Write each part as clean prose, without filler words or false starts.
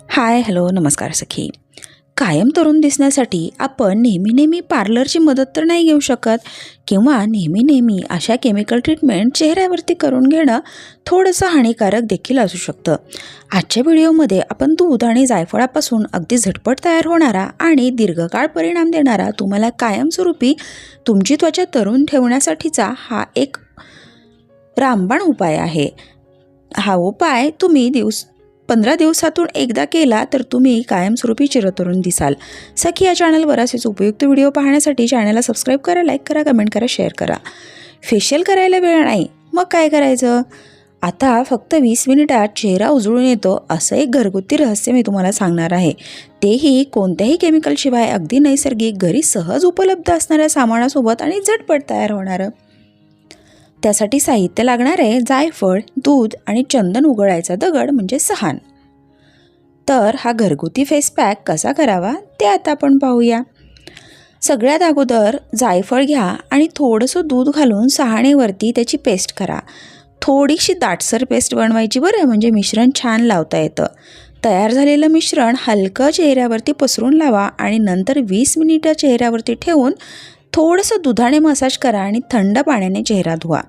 Hi hello नमस्कार सखी. कायम तरुण दिसण्यासाठी आपण नेहमी पार्लरची मदत तर नाही घेऊ शकत किंवा नेहमी अशा केमिकल ट्रीटमेंट चेहऱ्यावरती करून घेणं थोडंसं हानिकारक देखील असू शकतं. आजच्या व्हिडिओमध्ये आपण दूध आणि जायफळापासून अगदी झटपट तयार होणारा आणि दीर्घकाळ परिणाम देणारा तुम्हाला कायमस्वरूपी तुमची त्वचा तरुण ठेवण्यासाठीचा हा एक रामबाण उपाय आहे. हा उपाय तुम्ही 15 दिवसातून एकदा केला तर तुम्ही कायमस्वरूपी चिरतरुण दिसाल. सखी या चॅनलवर असेच उपयुक्त व्हिडिओ पाहण्यासाठी चॅनलला सबस्क्राईब करा, लाईक करा, कमेंट करा, शेअर करा. फेशियल करायला वेळ नाही, मग काय करायचं? आता फक्त 20 मिनिटात चेहरा उजळून येतो असं एक घरगुती रहस्य मी तुम्हाला सांगणार आहे. तेही कोणत्याही केमिकलशिवाय अगदी नैसर्गिक, घरी सहज उपलब्ध असणाऱ्या सामानासोबत आणि झटपट तयार होणारं. त्यासाठी साहित्य लागणारे जायफळ, दूध आणि चंदन उघडायचा दगड म्हणजे सहान. तर हा घरगुती फेस पॅक कसा करावा ते आता आपण पाहूया. सगळ्यात अगोदर जायफळ घ्या आणि थोडंसं दूध घालून सहाणेवरती त्याची पेस्ट करा. थोडीशी दाटसर पेस्ट बनवायची बरं, म्हणजे मिश्रण छान लावता येतं. तयार झालेलं मिश्रण हलकं चेहऱ्यावरती पसरून लावा आणि नंतर 20 मिनिटं चेहऱ्यावरती ठेवून थोडंसं दुधाने मसाज करा आणि थंड पाण्याने चेहरा धुवा.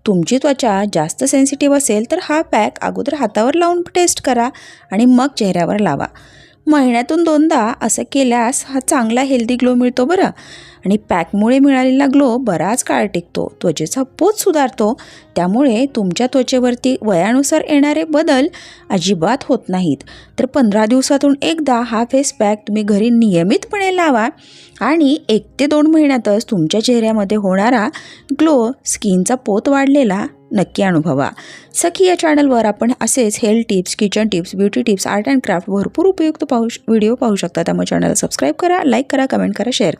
तुमची त्वचा जास्त सेन्सिटिव्ह असेल तर हा पॅक अगोदर हातावर लावून टेस्ट करा आणि मग चेहऱ्यावर लावा. महिन्यातून 2दा असं केल्यास हा चांगला हेल्दी ग्लो मिळतो बरं. आणि पॅकमुळे मिळालेला ग्लो बराच काळ टिकतो, त्वचेचा पोत सुधारतो. त्यामुळे तुमच्या त्वचेवरती वयानुसार येणारे बदल अजिबात होत नाहीत. तर 15 दिवसातून एकदा हा फेस पॅक तुम्ही घरी नियमितपणे लावा आणि 1 ते 2 महिन्यातच तुमच्या चेहऱ्यामध्ये होणारा ग्लो, स्किनचा पोत वाढलेला नक्की अनुभवा. सखी या चॅनलवर आपण असेच health tips, kitchen tips, beauty tips, art and craft भरपूर उपयुक्त व्हिडिओ पाहू शकता. त्यामुळे चॅनलला सबस्क्राईब करा, लाईक करा, कमेंट करा, शेअर करा.